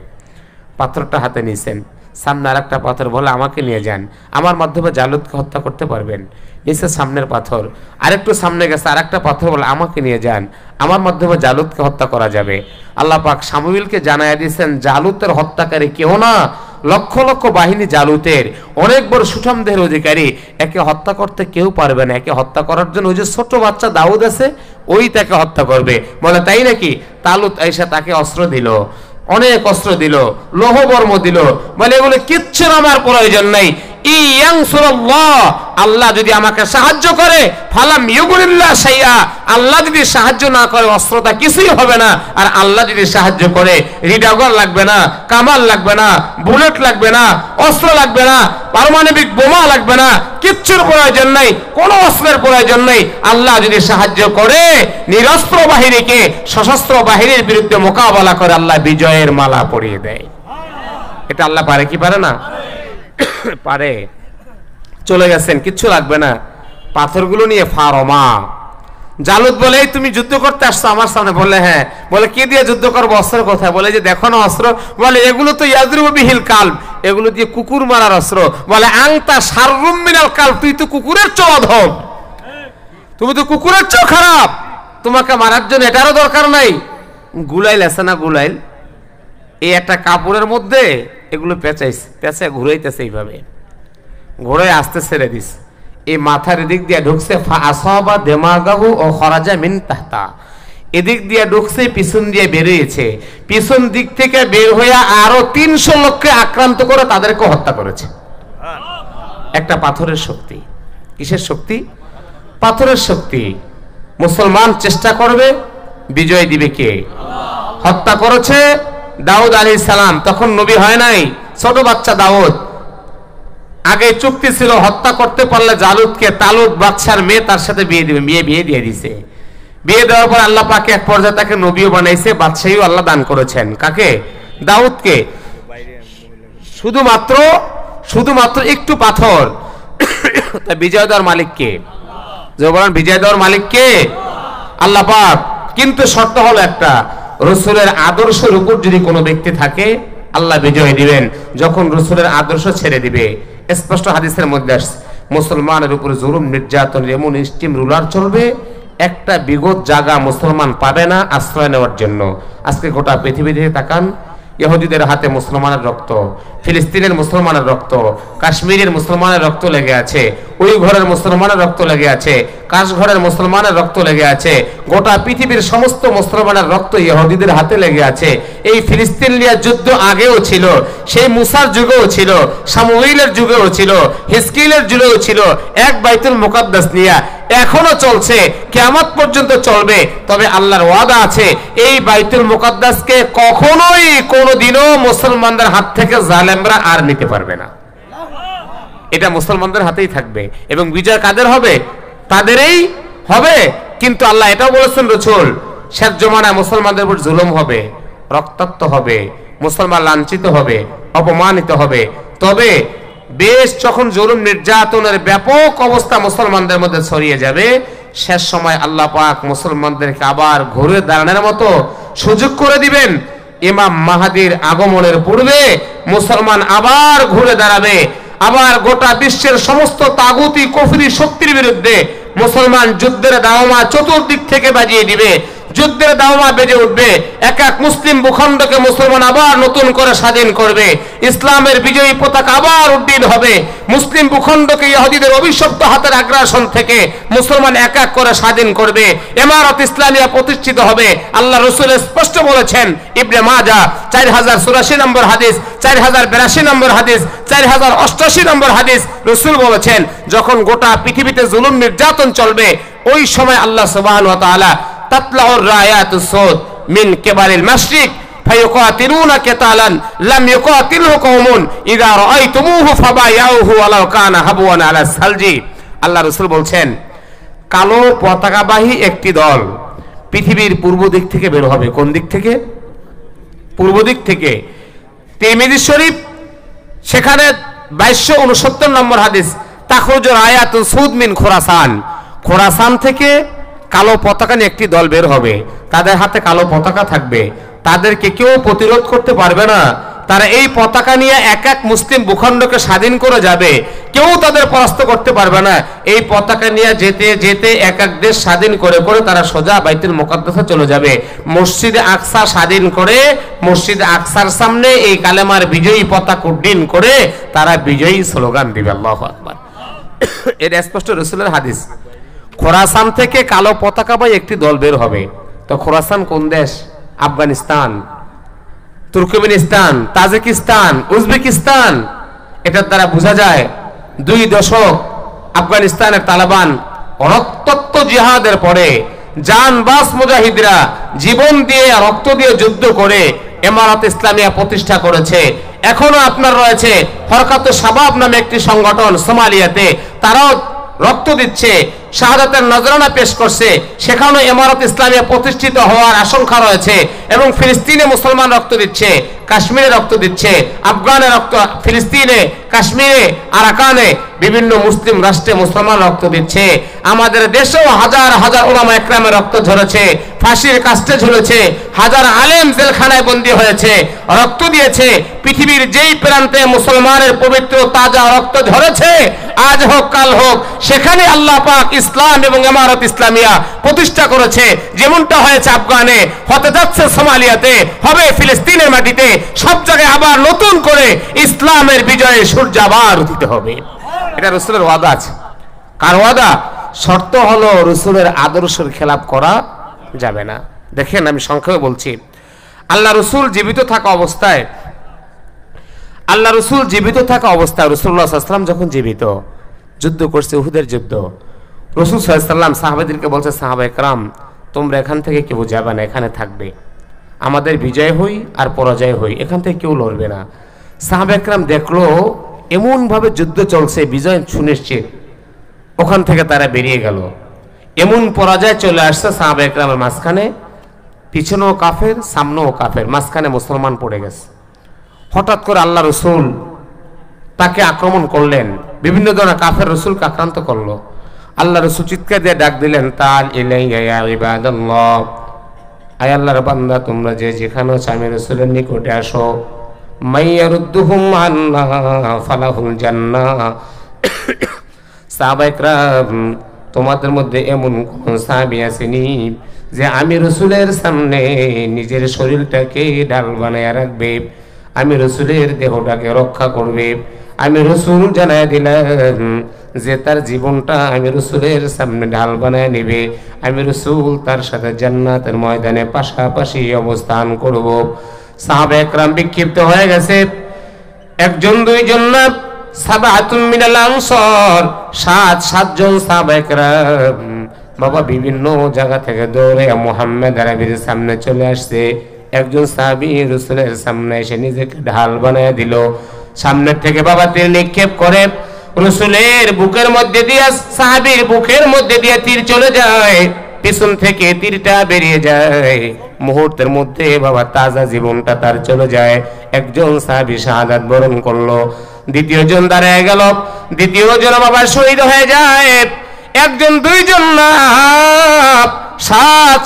পাথরটা হাতে নিয়েছেন, সামনে আর একটা পাথর বলে আমাকে নিয়ে যান, আমার মাধ্যমে জালুতকে হত্যা করতে পারবেন। নিচে সামনের পাথর, আরেকটু সামনে গেছে আর একটা পাথর বলে আমাকে নিয়ে যান, আমার মাধ্যমে জালুতকে হত্যা করা যাবে। আল্লাহ পাক শামুইলকে জানাইয়া দিয়েছেন জালুতের হত্যাকারী কেউ না, লক্ষ লক্ষ বাহিনী জালুতের, অনেক বড় সুঠাম দেহের অধিকারী, একে হত্যা করতে কেউ পারবে না। একে হত্যা করার জন্য ওই যে ছোট বাচ্চা দাউদ আছে, ওই তাকে হত্যা করবে। বলে তাই নাকি? তালুত আইসা তাকে অস্ত্র দিল, অনেক অস্ত্র দিল, লৌহবর্ম দিল। বলে এগুলো কিচ্ছুর আমার প্রয়োজন নাই। আল্লাহ যদি আমাকে সাহায্য করে, ফালাম ইউগুনিল্লাহ শাইআ, আল্লাহ যদি সাহায্য না করে অস্ত্রটা কিছুই হবে না। আর আল্লাহ যদি সাহায্য করে, রিডাগর লাগবে না, কামাল লাগবে না, বুলেট লাগবে না, অস্ত্র লাগবে না, পারমাণবিক বোমা লাগবে না, কিচ্ছুর প্রয়োজন নাই, কোনো অস্ত্রের প্রয়োজন নেই। আল্লাহ যদি সাহায্য করে, নিরস্ত্র বাহিনীকে সশস্ত্র বাহিনীর বিরুদ্ধে মোকাবেলা করে আল্লাহ বিজয়ের মালা পরিয়ে দেয়। এটা আল্লাহ পারে কি পারে না? পারে। চলে গেছেন, কিচ্ছু লাগবে না, পাথরগুলো নিয়ে ফারমা। জালুত বলে, তুমি যুদ্ধ করতে আসছো আমার সামনে? বলে হ্যাঁ। বলে কি দিয়ে যুদ্ধ করবো? অস্ত্র কোথায়? বলে যে দেখো না অস্ত্র। বলে এগুলো তো ইয়াজরিবু বিহিল কালব, এগুলো দিয়ে কুকুর মারার অস্ত্র। বলে আংতা শাররুম মিনাল কালব, তুই তো কুকুরের চেয়ে অধম, তুমি তো কুকুরের চেয়ে খারাপ, তোমাকে মারার জন্য এটারও দরকার নাই। গুলাইল আছে না, গুলাইল, এই একটা কাপড়ের মধ্যে এগুলো পেঁচায় ঘুরাইতেছে, এইভাবে ঘোড়ায় আসতে ছেড়ে দিস, এই মাথার এদিক দিয়ে ঢুকছে, ফাআসাবা দিমাগাহু ও খরাজা মিন তাহতা, এদিক দিয়ে ঢুকছে, পিছন দিয়ে বেরিয়েছে, পিছন দিক থেকে বের হয়ে আরো 300 লোককে আক্রান্ত করে তাদেরকে হত্যা করেছে। একটা পাথরের শক্তি। কিসের শক্তি? পাথরের শক্তি। মুসলমান চেষ্টা করবে, বিজয় দিবে কে? হত্যা করেছে দাউদ আলাইহিস সালাম, তখন নবী হয় নাই, ছোট বাচ্চা দাউদ। আগে চুক্তি ছিল হত্যা করতে পারলে জালুতকে, তালুত বাদশার মেয়ে, তার সাথে বিয়ে দিবে, বিয়ে দিয়ে দিছে। বিয়ে দেওয়ার পর আল্লাহ পাক এক পর্যায়ে তাকে নবীও বানাইছে, বাদশাহীও আল্লাহ দান করেছেন। কাকে? দাউদকে। শুধুমাত্র একটু পাথর। তা বিজয় দেওয়ার মালিক কে? যে বলেন বিজয় দেওয়ার মালিক কে? আল্লাহ পাক। কিন্তু শর্ত হলো একটা, রাসূলের আদর্শের উপর যদি কোনো ব্যক্তি থাকে আল্লাহ বিজয় দিবেন। যখন রাসূলের আদর্শ ছেড়ে দিবে, স্পষ্ট হাদিসের মধ্যে আসছে, মুসলমানের উপর জুলুম নির্যাতন এমন স্টিম রুলার চলবে, একটা বিগত জায়গা মুসলমান পাবে না আশ্রয় নেওয়ার জন্য। আজকে গোটা পৃথিবীতে তাকান, ইহুদিদের হাতে মুসলমানের রক্ত, ফিলিস্তিনের মুসলমানের রক্ত, কাশ্মীরের মুসলমানের রক্ত লেগে আছে, ওই ঘরের মুসলমানের রক্ত লেগে আছে, কাশঘরের মুসলমানের রক্ত লেগে আছে, গোটা পৃথিবীর সমস্ত মুসলমানের রক্ত ইহুদিদের হাতে লেগে আছে। এই ফিলিস্তিন নিয়ে যুদ্ধ আগেও ছিল, সেই মুসার যুগেও ছিল, সামুয়েলের যুগেও ছিল, হিজকিলের যুগেও ছিল, এক বাইতুল মুকাদ্দাস নিয়ে এখনো চলছে, কিয়ামত পর্যন্ত চলবে। তবে আল্লাহর ওয়াদা আছে, এই বাইতুল মুকাদ্দাসকে কখনোই কোনোদিনও মুসলমানদের হাত থেকে জালেমরা আর নিতে পারবে না। এটা মুসলমানদের হাতেই থাকবে, এবং বিজয় কাদের হবে? তাদেরই হবে। কিন্তু আল্লাহ এটাও বলেছেন, রাসূল, শেষ জমানায় মুসলমানদের উপর জুলুম হবে, রক্তাক্ত হবে, মুসলমান লাঞ্ছিত হবে, অপমানিত হবে। তবে বেশ যখন জুলুম নির্যাতনের ব্যাপক অবস্থা মুসলমানদের মধ্যে ছড়িয়ে যাবে, শেষ সময় আল্লাহ পাক মুসলমানদেরকে আবার ঘুরে দাঁড়ানোর মতো সুযোগ করে দিবেন। ইমাম মাহদীর আগমনের পূর্বে মুসলমান আবার ঘুরে দাঁড়াবে, আবার গোটা বিশ্বের সমস্ত তাগুতি কুফরি শক্তির বিরুদ্ধে মুসলমান যুদ্ধের দাওয়া চতুর্দিক থেকে বাজিয়ে দিবে, যুদ্ধের দাওয়া বেজে উঠবে। এক এক মুসলিম ভূখণ্ডকে মুসলমান আবার নতুন করে স্বাধীন করবে, ইসলামের বিজয়ী পতাকা আবার উড্ডীন হবে। মুসলিম ভূখণ্ডকে ইহুদিদের অভিশপ্ত হাতের আগ্রাসন থেকে মুসলমান এক এক করে স্বাধীন করবে, ইমারত ইসলামিয়া প্রতিষ্ঠিত হবে। আল্লাহ রাসূল স্পষ্ট বলেছেন, ইবনে মাজাহ 4084 নম্বর হাদিস, 4082 নম্বর হাদিস, 4088 নম্বর হাদিস, রাসূল বলেছেন, যখন গোটা পৃথিবীতে জুলুম নির্যাতন চলবে, ওই সময় আল্লাহ সুবহানাহু ওয়া তাআলা তাতলাউর রায়াতুস সুদ মিন কিবারিল মাশরিক ফায়ুকাতিলুনা কিতালান লাম ইউকাতিলহু কওমুন ইযা রাআইতুমুহু ফাবায়াউহু ওয়ালাউ কানা হাবওয়ান আলা সালজি। আল্লাহ রাসূল বলছেন, কালো পতাকাবাহী একটি দল পৃথিবীর পূর্ব দিক থেকে বের হবে। কোন দিক থেকে? পূর্ব দিক থেকে। তিরমিজি শরীফ, সেখানে 2269 নম্বর হাদিস, তাখরুজু রায়াতুস সুদ মিন খোরাসান, খোরাসান থেকে কালো পতাকা নিয়ে একটি দল বের হবে, তাদের হাতে কালো পতাকা থাকবে, তাদেরকে কেউ প্রতিরোধ করতে পারবে না। তারা এই পতাকা নিয়ে এক এক মুসলিম ভূখণ্ডকে স্বাধীন করে যাবে, কেউ তাদের পরাস্ত করতে পারবে না। এই পতাকা নিয়ে যেতে যেতে এক এক দেশ স্বাধীন করে করে তারা সোজা বাইতুল মুকাদ্দাসে চলে যাবে। মসজিদে আকসা স্বাধীন করে মসজিদে আকসার সামনে এই কালেমার বিজয়ী পতাকা উড্ডীন করে তারা বিজয়ী স্লোগান দিবে। আল্লাহু আকবার। এটা স্পষ্ট রাসূলের হাদিস। খোরাসান থেকে কালো পতাকা বাই একটি দল বের হবে। তো খোরাসান কোন দেশ? Afghanistan, Turkmenistan, Tajikistan, Uzbekistan. এটার দ্বারা বোঝা যায় 2 দশক আফগানিস্তানের তালেবান রক্তাক্ত জিহাদের পরে জানবাজ মুজাহিদরা জীবন দিয়ে রক্ত দিয়ে যুদ্ধ করে ইমারত ইসলামিয়া প্রতিষ্ঠা করেছে। এখনো আপনার রয়েছে হরকাত শাবাব নামে একটি সংগঠন সোমালিয়াতে, তারাও রক্ত দিচ্ছে, শাহাদাতের নজরানা পেশ করছে, সেখানে ইমারত ইসলামিয়া প্রতিষ্ঠিত হওয়ার আশঙ্কা রয়েছে। এবং ফিলিস্তিনে মুসলমান রক্ত দিচ্ছে, কাশ্মীরে রক্ত দিচ্ছে, আফগানে রক্ত, ফিলিস্তিনে কাশ্মীরে, আরাকানে, বিভিন্ন মুসলিম রাষ্ট্রে মুসলমান রক্ত দিচ্ছে। আমাদের দেশেও হাজার হাজার উলামা একরামের রক্ত ঝরেছে, ফাঁসির কাস্টে ঝুলেছে, হাজার আলেম জেলখানায় বন্দী হয়েছে, রক্ত দিয়েছে। পৃথিবীর যেই প্রান্তে মুসলমানের পবিত্র তাজা রক্ত ঝরেছে, আজ হোক কাল হোক, সেখানে আল্লাহ পাক ইসলাম এবং ইমারত ইসলামিয়া প্রতিষ্ঠা করেছে। যেমনটা হয়েছে আফগানে, হতে যাচ্ছে সোমালিয়াতে, হবে ফিলিস্তিনের মাটিতে, সব জায়গায় আবার নতুন করে ইসলামের বিজয়ে সূর্য আবার উদিত হবে। এটা রাসূলের ওয়াদা আছে। কার ওয়াদা? শর্ত হলো রাসূলের আদর্শের খেলাপ করা যাবে না। দেখেন, আমি সংক্ষেপে বলছি। আল্লাহ রাসূল জীবিত থাকা অবস্থায় রাসূলুল্লাহ সাল্লাল্লাহু আলাইহি ওয়াসাল্লাম যখন জীবিত, যুদ্ধ করছে, উহুদের যুদ্ধ, রাসূল সাল্লাল্লাহু আলাইহি ওয়াসাল্লাম সাহাবাদেরকে বলছে, সাহাবায়ে কেরাম তোমরা এখান থেকে কেউ যাবে না, এখানে থাকবে। আমাদের বিজয় হই আর পরাজয় হই, এখান থেকে কেউ লড়বে না। সাহাবায়ে কেরাম দেখলো এমন ভাবে যুদ্ধ চলছে, বিজয় সুনিশ্চিত, ওখান থেকে তারা বেরিয়ে গেল। এমন পরাজয় চলে আসছে সাহাবায়ে কেরামের মাঝখানে, পিছনেও কাফের, সামনেও কাফের, মাঝখানে মুসলমান পড়ে গেছে। হঠাৎ করে আল্লাহ রাসূল তাকে আক্রমণ করলেন, বিভিন্ন ধরনের কাফের রাসূলকে আক্রান্ত করলো। আল্লাহ রাসূল চিৎকার দিয়ে ডাক দিলেন, তাল ইলাইয়া ইয়া ইবাদাল্লাহ, আয় আল্লাহর বান্দা তোমরা যে যেখানে আছো আমি রাসূলের নিকটে আসো। মাইয়ারুদ্দুহুম আল্লাহ ফালাহুল জান্নাহ। সাহাবায়ে কেরাম, তোমাদের মধ্যে এমন কোন সাহাবী আসেনি যে আমি রাসূলের সামনে নিজের শরীরটাকে ঢাল বানায় রাখবে, আমি রাসূলের দেহটাকে রক্ষা করবে। আমি রাসূল জানায় দিলাম যে তার জীবনটা আমি রাসূলের সামনে ঢাল বানায় নেবে। আমি রাসূল তার সাথে জান্নাতের ময়দানে পাশাপাশি অবস্থান করব। সাহাবায়ে কেরাম বিক্ষিপ্ত হয়ে গেছে। একজন দুইজন না, সাবাতুন মিনাল আনসার, সাতজন সাহাবায়ে কেরাম বাবা বিভিন্ন জায়গা থেকে দৌড়ে মুহাম্মদ আরবির সামনে চলে আসছে। একজন সাহাবী রাসূলের সামনে এসে নিজেকে ঢাল বানায় দিল। সামনের থেকে বাবা তীর নিক্ষেপ করে রাসূলের বুকের মধ্যে দিয়ে, সাহাবীর বুকের মধ্যে দিয়ে তীর চলে যায়, পিছন থেকে তীরটা বেরিয়ে যায়। মুহূর্তের মধ্যে বাবা তাজা জীবনটা তার চলে যায়। একজন সাহাবী শাহাদাত বরণ করলো, দ্বিতীয় জন দাঁড়ায় গেল, দ্বিতীয় জন বাবা শহীদ হয়ে যায়। একজন দুইজন না,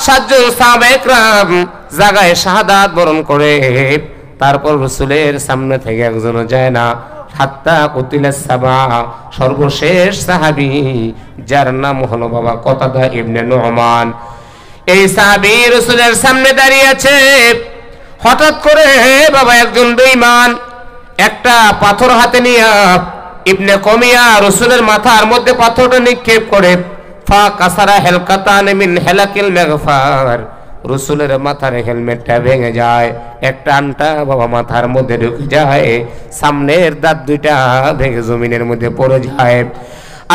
সাতজন সাহাবায়ে কেরাম জায়গায় শাহাদাত বরণ করে। তারপর রাসূলের সামনে থেকে একজনও যায় না, হাত্তা কুতিলাস সাবা, সর্বশেষ সাহাবী যার নাম হলো বাবা কতাদা ইবনে নুমান। এই সাহাবী রাসূলের সামনে দাঁড়িয়ে আছে। হঠাৎ করে বাবা একজন বেঈমান একটা পাথর হাতে নিয়ে ইবনে কমিয়া রাসূলের মাথার মধ্যে পাথরটা নিক্ষেপ করে, ফা কাসারা হেলকাতান মিন হেলাকিল মাগফার, রাসূলের মাথার হেলমেটটা ভেঙে যায়, একটা আনটা বাবা মাথার মধ্যে ঢুকে যায়, সামনের দাঁত দুইটা ভেঙে জমিনের মধ্যে পড়ে যায়।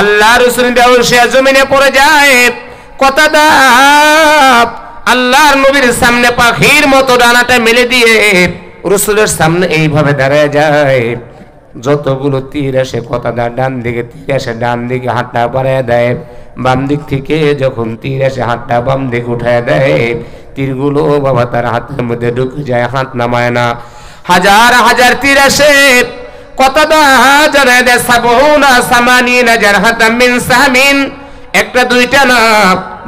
আল্লাহ রাসূল বেহুশ হয়ে জমিনে পড়ে যায়। কতাদা আল্লাহর নবীর সামনে পাখির মতো ডানাটা মেলে দিয়ে রাসূলের সামনে এইভাবে দাঁড়ায় যায়। যতগুলো তীর আসে কতাদা ডান দিকে তীর আসে ডান দিকে হাতটা বাড়ায় দেয়, বাম দিক থেকে যখন তীর আসে হাতটা বাম দিকে উঠায় দেয়, তীরগুলো বাবা তার হাতের মধ্যে ঢুকে যায়, হাত নামায় না। হাজার হাজার তীর আসে, কতাদা জানায় দেয় সাবুনা সামানিনা জারহাতাম মিন সাহমিন, একটা দুইটা না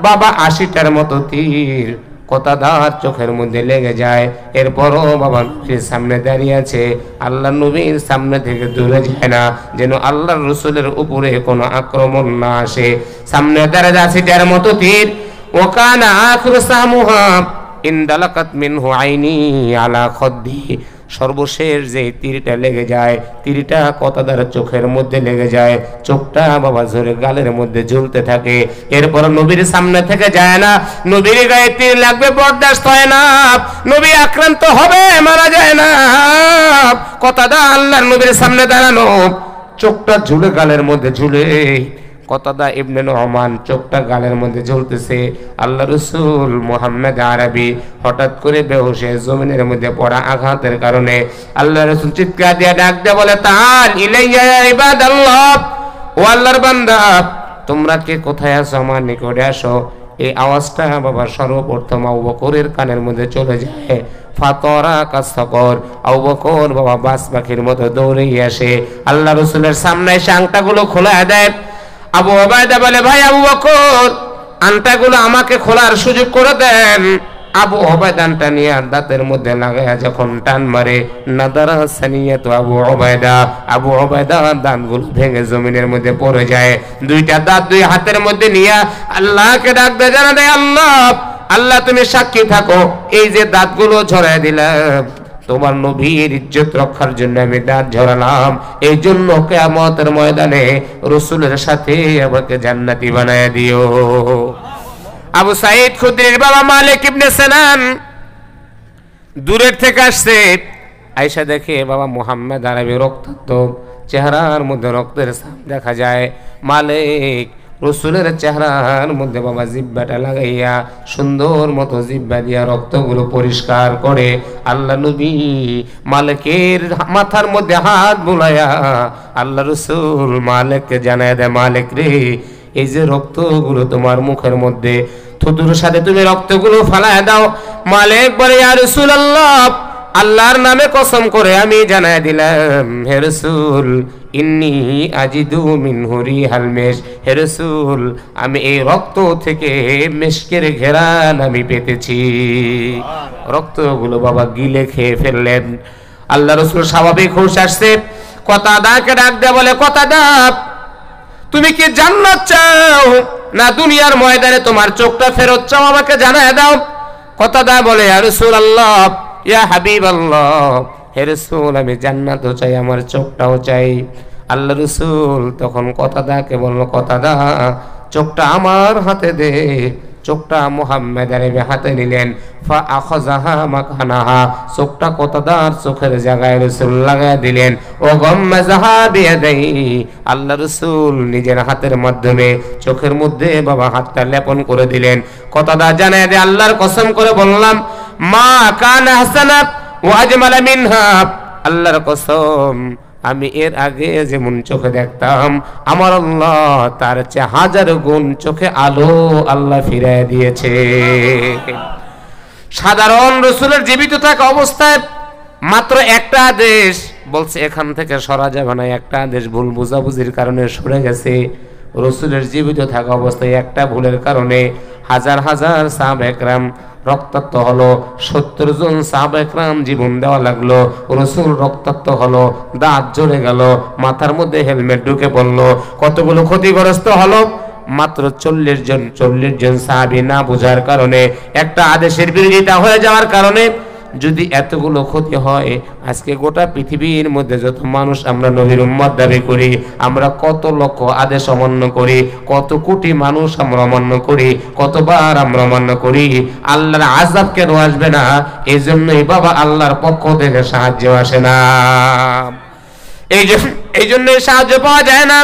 বাবা 80টার মতো তীর কতাদার চোখের মধ্যে লেগে যায়। এরপরও বাবা নবীর সামনে দাঁড়িয়ে আছে, আল্লাহ নবীর সামনে থেকে দূরে যায় না, যেন আল্লাহর রাসূলের উপরে কোনো আক্রমণ না আসে। সামনে দাঁড়িয়ে আছে 80টার মতো তীর। ওয়াকানা আখিরু সামুহা ইনদালাকাত মিনহু আইনি আলা খদ্দি, সর্বশেষ যে তীরটা লেগে যায়, তীরটা কতাদার চোখের মধ্যে লেগে যায়, চোখটা বাবা ঝরে গালের মধ্যে ঝুলতে থাকে। এরপর নবীর সামনে থেকে যায় না, নবীর গায়ে তীর লাগবে বরদাস্ত হয় না, নবী আক্রান্ত হবে, মারা যায় না। কতাদা আল্লাহর নবীর সামনে দাঁড়ানো, চোখটা ঝুলে গালের মধ্যে ঝুলে, কতাদা ইবনে নুমান চোখটা গালের মধ্যে ঝুলতেছে। আল্লাহ রাসূল মুহাম্মদ আরবি হঠাৎ করে বেহুশ হয়ে জমিনের মধ্যে পড়া আঘাতের কারণে আল্লাহ রাসূল চিৎকার দিয়ে ডাক দিয়ে বলে, তাআল ইলাইয়া ইয়া ইবাদাল্লাহ, ও আল্লাহর বান্দা তোমরা কে কোথায় আছো আমার নিকটে আসো। এই আওয়াজটা বাবা সর্বপ্রথম আবু বকরের কানের মধ্যে চলে যায়। ফাতরা কাসকর, আবু বকর বাবা বাস পাখির মতো দৌড়ে আসে, আল্লাহ রাসূলের সামনে এসে আংটাগুলো খোলা দেয়। আবু ওবায়দা বলে, ভাই আবু বকর, আংটাগুলো আমাকে খোলার সুযোগ করে দেন। আবু ওবায়দা আংটা নিয়ে দাঁতের মধ্যে লাগায়া যখন টান মারে, নাদারা সানিয়াতু আবু ওবায়দা, আবু ওবায়দা দাঁতগুলো ভেঙে জমিনের মধ্যে পড়ে যায়। দুইটা দাঁত দুই হাতের মধ্যে নিয়ে আল্লাহকে ডাক দেয়, জানা দেয়, আল্লাহ আল্লাহ তুমি সাক্ষী থাকো, এই যে দাঁতগুলো ঝরায় দিলাম, তোমার নবীর ইজ্জত রক্ষার জন্য আমি দাঁত ঝরালাম, এই জন্য কিয়ামতের ময়দানে রাসূলের সাথে আমাকে জান্নাতি বানায় দিও। আবু সাঈদ খুদরির বাবা মালিক ইবনে সিনান দূরের থেকে আসছে, আয়েশা দেখে বাবা মুহাম্মদ আরবি রক্তাক্ত, চেহারার মধ্যে রক্তের ছাপ দেখা যায়। মালিক রাসূলের চেহারার মধ্যে বাবা জিহ্বাটা লাগাইয়া সুন্দর মতো জিহ্বা দিয়া রক্তগুলো পরিষ্কার করে। আল্লাহ নবী মালিকের মাথার মধ্যে হাত বুলাইয়া আল্লাহ রাসূল মালিককে জানায় দেয়, মালিক রে, এই যে রক্তগুলো তোমার মুখের মধ্যে, থুতুর সাথে তুমি রক্তগুলো ফালায় দাও। মালিক বলে, ইয়া রাসূলুল্লাহ, আল্লাহর নামে কসম করে আমি জানায় দিলাম, হে রাসূল, ইন্নী আজিদু মিনহু রিহাল মিশ, হে রাসূল, আমি এই রক্ত থেকে মিশকের ঘেরান আমি পেতেছি। রক্তগুলো বাবা গিলে খেয়ে ফেললেন। আল্লাহ রাসূল স্বাভাবিক হুঁশ আসছে, কতাদাকে ডাক দেয়া বলে, কতাদা, তুমি কি জান্নাত চাও না দুনিয়ার ময়দানে তোমার চোখটা ফেরত চাও, আমাকে জানায় দাও। কতাদা বলে, ইয়া রাসূলুল্লাহ, ইয়া হাবিবাল্লাহ, হে রাসূল, আমি জান্নাতও চাই, আমার চোখটাও চাই। আল্লাহ রাসূল তখন কতাদাকে বলল, কতাদা, চোখটা আমার হাতে দে। চোখটা মুহাম্মদ আরবি হাতে নিলেন, ফা আখাযাহা মাকানাহা, চোখটা কতাদার চোখের জায়গায় রাসূল লাগায় দিলেন। ও গাম্মাযাহা বিয়াদাই, আল্লাহ রাসূল নিজের হাতের মাধ্যমে চোখের মধ্যে বাবা হাতটা লেপন করে দিলেন। কতাদা জানায় যে, আল্লাহর কসম করে বললাম, মা কানা হাসানা ওয়া আজমালা মিনহা, আল্লাহর কসম, আমি এর আগে যেমন চোখে দেখতাম, আমার আল্লাহ তার চেয়ে 1000 গুণ চোখে আলো আল্লাহ ফিরিয়ে দিয়েছে। সাধারণ রাসূলের জীবিত থাকা অবস্থায় মাত্র একটা আদেশ বলছে, এখান থেকে সরা যাবে না, একটা আদেশ ভুল বুঝাবুঝির কারণে সরে গেছে। রাসূলের জীবিত থাকা অবস্থায় একটা ভুলের কারণে হাজার হাজার সাহাবা একরাম রক্তাক্ত হলো, 70 জন সাহাবা একরাম জীবন দেওয়া লাগলো। রাসূল রক্তাক্ত হলো, দাঁত জ্বলে গেল, মাথার মধ্যে হেলমেট ঢুকে পড়লো, কতগুলো ক্ষতিগ্রস্ত হলো। মাত্র 40 জন সাহাবী না বোঝার কারণে, একটা আদেশের বিরোধিতা হয়ে যাওয়ার কারণে যদি এতগুলো ক্ষতি হয়, আজকে গোটা পৃথিবীর মধ্যে যত মানুষ আমরা নবীর উম্মত দাবি করি, আমরা কত লক্ষ আদেশ অমান্য করি, কত কোটি মানুষ আমরা অমান্য করি, কতবার আমরা অমান্য করি। আল্লাহর আযাব কেন আসবে না? এই জন্যই বাবা আল্লাহর পক্ষ থেকে সাহায্য আসে না, এই জন্য সাহায্য পাওয়া যায় না।